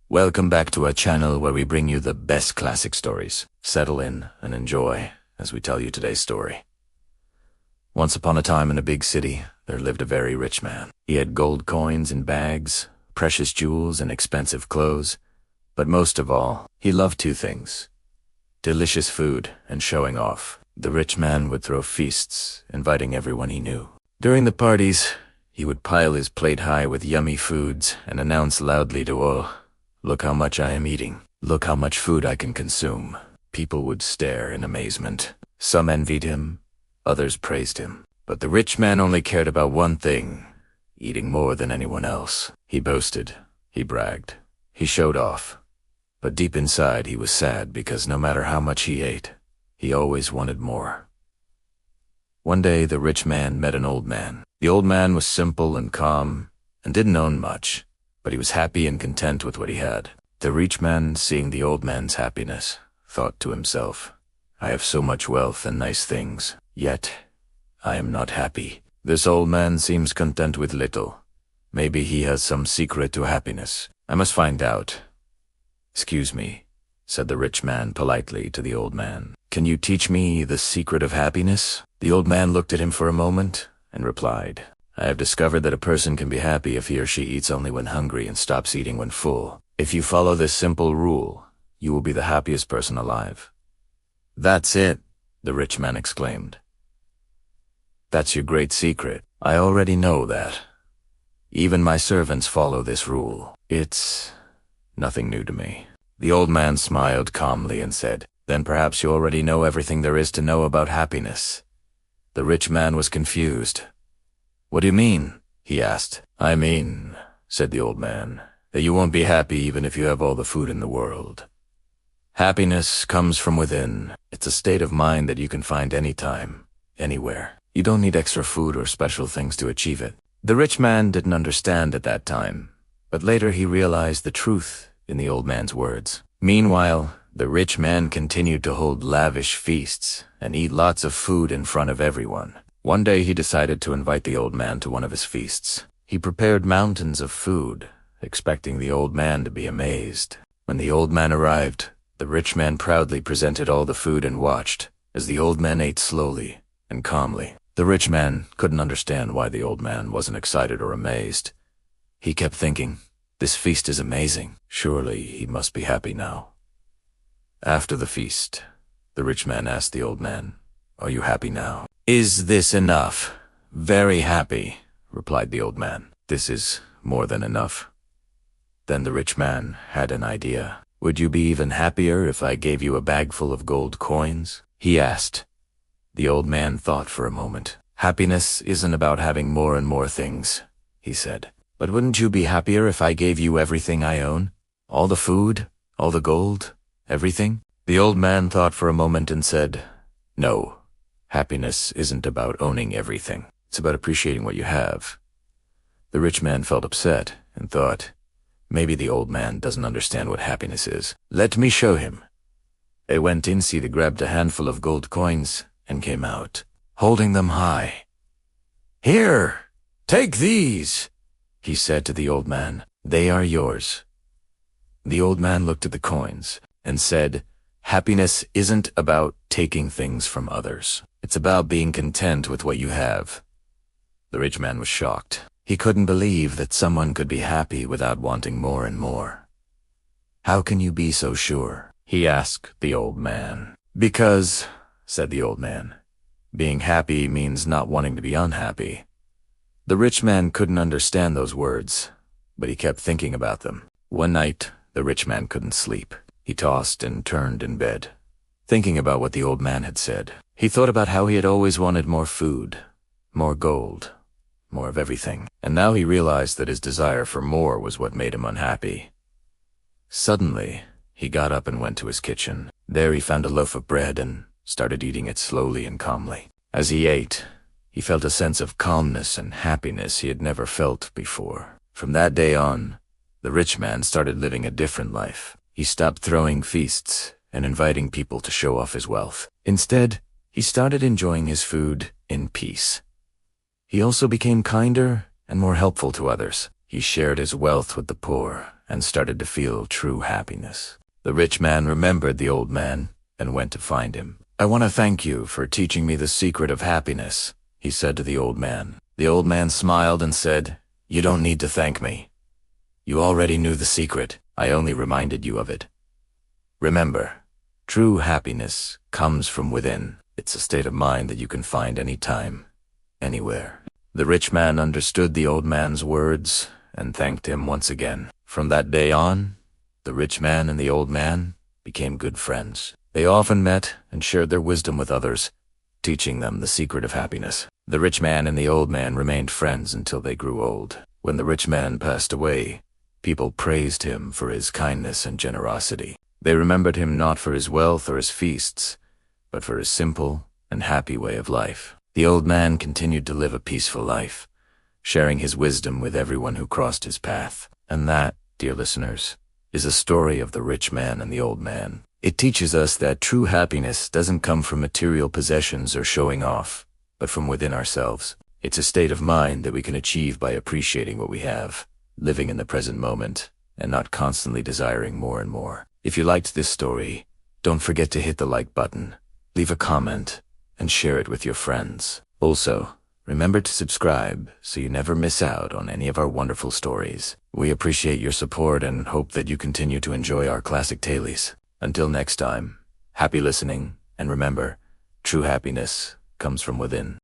Welcome back to our channel where we bring you the best classic stories. Settle in and enjoy as we tell you today's story. Once upon a time in a big city, there lived a very rich man. He had gold coins in bags, precious jewels, and expensive clothes. But most of all, he loved two things: delicious food and showing off. The rich man would throw feasts, inviting everyone he knew. During the parties, he would pile his plate high with yummy foods and announce loudly to all, "Look how much I am eating. Look how much food I can consume." People would stare in amazement. Some envied him, others praised him. But the rich man only cared about one thing: eating more than anyone else. He boasted, he bragged, he showed off. But deep inside he was sad because no matter how much he ate, he always wanted more. One day the rich man met an old man. The old man was simple and calm and didn't own much, but he was happy and content with what he had. The rich man, seeing the old man's happiness, thought to himself, "I have so much wealth and nice things, yet I am not happy. This old man seems content with little. Maybe he has some secret to happiness. I must find out." "Excuse me," said the rich man politely to the old man. "Can you teach me the secret of happiness?" The old man looked at him for a moment and replied, "I have discovered that a person can be happy if he or she eats only when hungry and stops eating when full. If you follow this simple rule, you will be the happiest person alive." "That's it," the rich man exclaimed. "That's your great secret. I already know that. Even my servants follow this rule. It's nothing new to me." The old man smiled calmly and said, "Then perhaps you already know everything there is to know about happiness." The rich man was confused. "What do you mean?" he asked. "I mean," said the old man, "that you won't be happy even if you have all the food in the world. Happiness comes from within. It's a state of mind that you can find anytime, anywhere. You don't need extra food or special things to achieve it." The rich man didn't understand at that time, but later he realized the truth in the old man's words. Meanwhile, the rich man continued to hold lavish feasts and eat lots of food in front of everyone. One day he decided to invite the old man to one of his feasts. He prepared mountains of food, expecting the old man to be amazed. When the old man arrived, the rich man proudly presented all the food and watched as the old man ate slowly and calmly. The rich man couldn't understand why the old man wasn't excited or amazed. He kept thinking, "This feast is amazing. Surely he must be happy now." After the feast, the rich man asked the old man, "Are you happy now?" "Is this enough?" "Very happy," replied the old man. "This is more than enough." Then the rich man had an idea. "Would you be even happier if I gave you a bag full of gold coins?" he asked. The old man thought for a moment. "Happiness isn't about having more and more things," he said. "But wouldn't you be happier if I gave you everything I own? All the food, all the gold, everything?" The old man thought for a moment and said, "No, happiness isn't about owning everything. It's about appreciating what you have." The rich man felt upset and thought, maybe the old man doesn't understand what happiness is. "Let me show him." They went inside to grab a handful of gold coins and came out, holding them high. "Here, take these," he said to the old man. "They are yours." The old man looked at the coins and said, "Happiness isn't about taking things from others. It's about being content with what you have." The rich man was shocked. He couldn't believe that someone could be happy without wanting more and more. "How can you be so sure?" he asked the old man. "Because," said the old man, "being happy means not wanting to be unhappy." The rich man couldn't understand those words, but he kept thinking about them. One night, the rich man couldn't sleep. He tossed and turned in bed, thinking about what the old man had said. He thought about how he had always wanted more food, more gold, more of everything, and now he realized that his desire for more was what made him unhappy. Suddenly, he got up and went to his kitchen. There he found a loaf of bread and started eating it slowly and calmly. As he ate, he felt a sense of calmness and happiness he had never felt before. From that day on, the rich man started living a different life. He stopped throwing feasts and inviting people to show off his wealth. Instead, he started enjoying his food in peace. He also became kinder and more helpful to others. He shared his wealth with the poor and started to feel true happiness. The rich man remembered the old man and went to find him. "I want to thank you for teaching me the secret of happiness," he said to the old man. The old man smiled and said, "You don't need to thank me. You already knew the secret. I only reminded you of it. Remember, true happiness comes from within. It's a state of mind that you can find anytime, anywhere." The rich man understood the old man's words and thanked him once again. From that day on, the rich man and the old man became good friends. They often met and shared their wisdom with others, teaching them the secret of happiness. The rich man and the old man remained friends until they grew old. When the rich man passed away, people praised him for his kindness and generosity. They remembered him not for his wealth or his feasts, but for his simple and happy way of life. The old man continued to live a peaceful life, sharing his wisdom with everyone who crossed his path. And that, dear listeners, is a story of the rich man and the old man. It teaches us that true happiness doesn't come from material possessions or showing off, but from within ourselves. It's a state of mind that we can achieve by appreciating what we have, living in the present moment, and not constantly desiring more and more. If you liked this story, don't forget to hit the like button, leave a comment, and share it with your friends. Also, remember to subscribe so you never miss out on any of our wonderful stories. We appreciate your support and hope that you continue to enjoy our classic tales. Until next time, happy listening, and remember, true happiness comes from within.